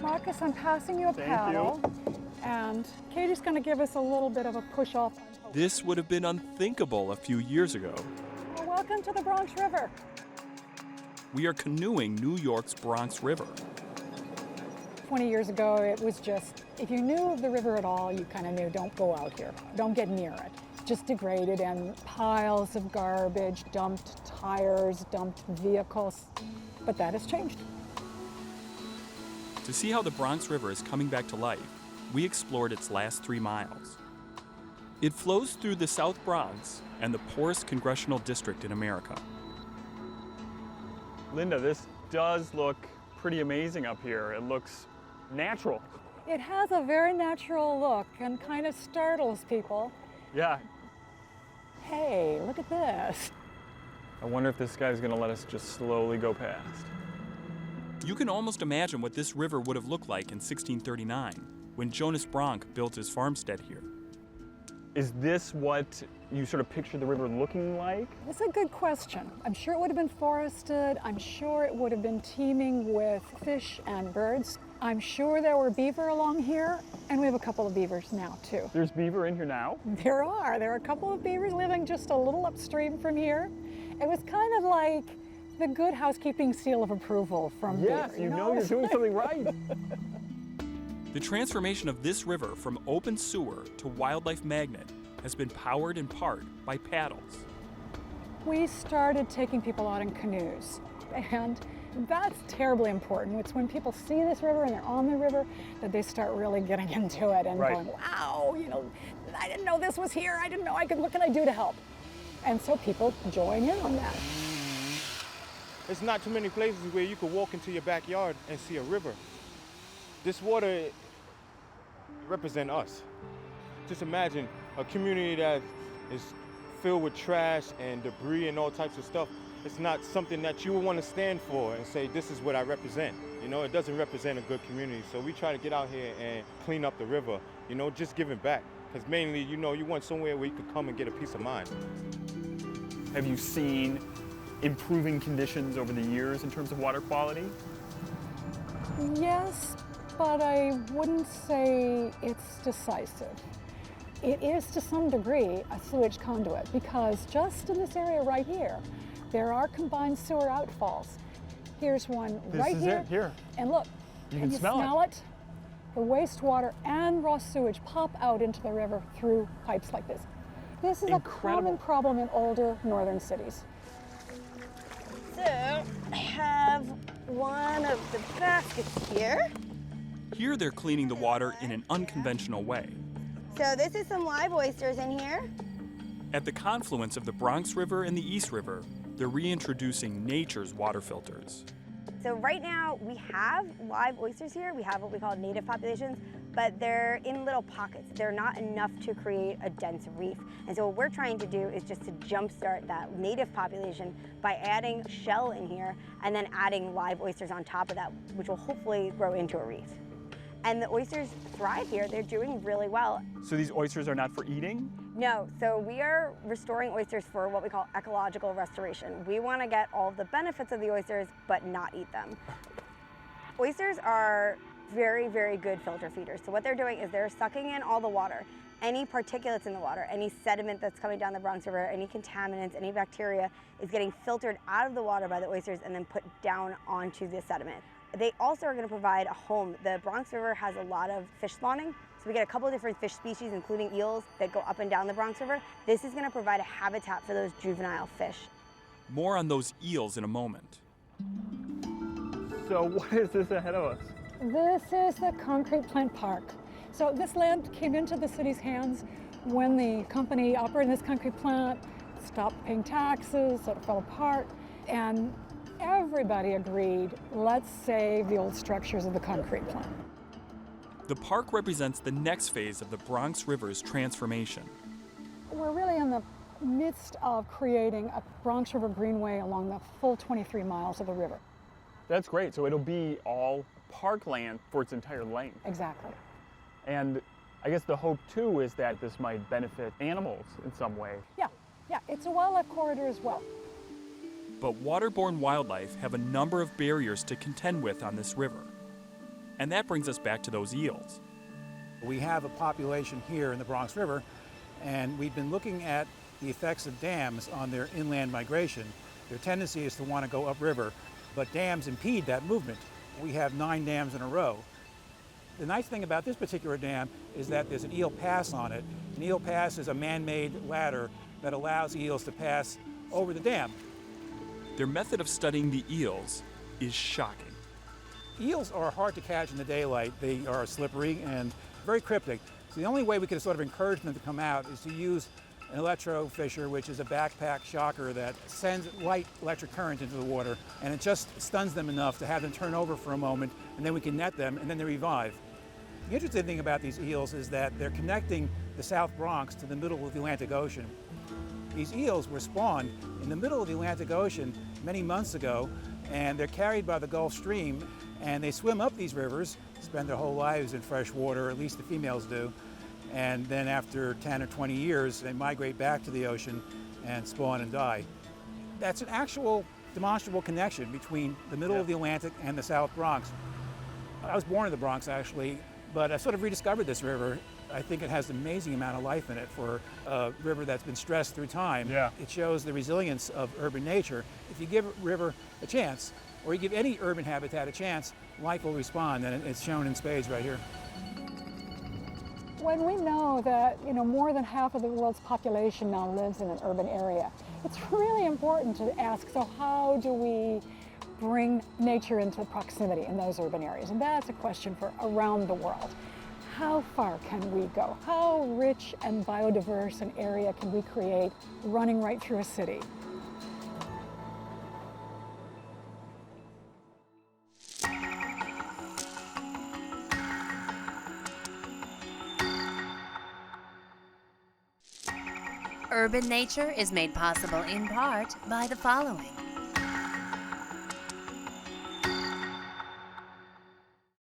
Marcus, I'm passing you a paddle. And Katie's going to give us a little bit of a push-off. This would have been unthinkable a few years ago. Well, welcome to the Bronx River. We are canoeing New York's Bronx River. 20 years ago, it was just, if you knew of the river at all, you kind of knew, don't go out here. Don't get near it. It's just degraded and piles of garbage, dumped tires, dumped vehicles. But that has changed. To see how the Bronx River is coming back to life, we explored its last 3 miles. It flows through the South Bronx and the poorest congressional district in America. Linda, this does look pretty amazing up here. It looks natural. It has a very natural look and kind of startles people. Yeah. Hey, look at this. I wonder if this guy's gonna let us just slowly go past. You can almost imagine what this river would have looked like in 1639 when Jonas Bronk built his farmstead here. Is this what you sort of picture the river looking like? That's a good question. I'm sure it would have been forested. I'm sure it would have been teeming with fish and birds. I'm sure there were beaver along here, and we have a couple of beavers now, too. There's beaver in here now? There are. There are a couple of beavers living just a little upstream from here. It was kind of like the good housekeeping seal of approval from yes, beaver. you know you're doing something right. The transformation of this river from open sewer to wildlife magnet has been powered in part by paddles. We started taking people out in canoes, and that's terribly important. It's when people see this river and they're on the river that they start really getting into it and going, wow, I didn't know this was here. I didn't know I could, what can I do to help? And so people join in on that. There's not too many places where you could walk into your backyard and see a river. This water represents us. Just imagine a community that is filled with trash and debris and all types of stuff. It's not something that you would want to stand for and say, this is what I represent. It doesn't represent a good community. So we try to get out here and clean up the river, just giving back. Because mainly, you want somewhere where you could come and get a peace of mind. Have you seen improving conditions over the years in terms of water quality? Yes, but I wouldn't say it's decisive. It is to some degree a sewage conduit because just in this area right here, there are combined sewer outfalls. Here's one right here. This is it, here. And look, you can smell it? The wastewater and raw sewage pop out into the river through pipes like this. This is a common problem in older northern cities. So I have one of the baskets here. Here they're cleaning the water in an unconventional way. So this is some live oysters in here. At the confluence of the Bronx River and the East River, they're reintroducing nature's water filters. So right now we have live oysters here. We have what we call native populations, but they're in little pockets. They're not enough to create a dense reef. And so what we're trying to do is just to jumpstart that native population by adding shell in here and then adding live oysters on top of that, which will hopefully grow into a reef. And the oysters thrive here. They're doing really well. So these oysters are not for eating? No, so we are restoring oysters for what we call ecological restoration. We want to get all of the benefits of the oysters, but not eat them. Oysters are very, very good filter feeders. So what they're doing is they're sucking in all the water, any particulates in the water, any sediment that's coming down the Bronx River, any contaminants, any bacteria is getting filtered out of the water by the oysters and then put down onto the sediment. They also are going to provide a home. The Bronx River has a lot of fish spawning, so we get a couple of different fish species, including eels, that go up and down the Bronx River. This is going to provide a habitat for those juvenile fish. More on those eels in a moment. So what is this ahead of us? This is the concrete plant park. So this land came into the city's hands when the company operating this concrete plant stopped paying taxes, so it fell apart, and everybody agreed, let's save the old structures of the concrete plant. The park represents the next phase of the Bronx River's transformation. We're really in the midst of creating a Bronx River Greenway along the full 23 miles of the river. That's great. So it'll be all parkland for its entire length. Exactly. And I guess the hope, too, is that this might benefit animals in some way. Yeah, it's a wildlife corridor as well. But waterborne wildlife have a number of barriers to contend with on this river. And that brings us back to those eels. We have a population here in the Bronx River, and we've been looking at the effects of dams on their inland migration. Their tendency is to want to go upriver, but dams impede that movement. We have 9 dams in a row. The nice thing about this particular dam is that there's an eel pass on it. An eel pass is a man-made ladder that allows eels to pass over the dam. Their method of studying the eels is shocking. Eels are hard to catch in the daylight. They are slippery and very cryptic. So the only way we can sort of encourage them to come out is to use an electrofisher, which is a backpack shocker that sends light electric current into the water, and it just stuns them enough to have them turn over for a moment, and then we can net them, and then they revive. The interesting thing about these eels is that they're connecting the South Bronx to the middle of the Atlantic Ocean. These eels were spawned in the middle of the Atlantic Ocean many months ago, and they're carried by the Gulf Stream, and they swim up these rivers, spend their whole lives in fresh water, at least the females do, and then after 10 or 20 years, they migrate back to the ocean and spawn and die. That's an actual demonstrable connection between the middle of the Atlantic and the South Bronx. I was born in the Bronx, actually, but I sort of rediscovered this river. I think it has an amazing amount of life in it for a river that's been stressed through time. Yeah. It shows the resilience of urban nature. If you give a river a chance, or you give any urban habitat a chance, life will respond, and it's shown in spades right here. When we know that more than half of the world's population now lives in an urban area, it's really important to ask, so how do we bring nature into proximity in those urban areas? And that's a question for around the world. How far can we go? How rich and biodiverse an area can we create running right through a city? Urban nature is made possible in part by the following: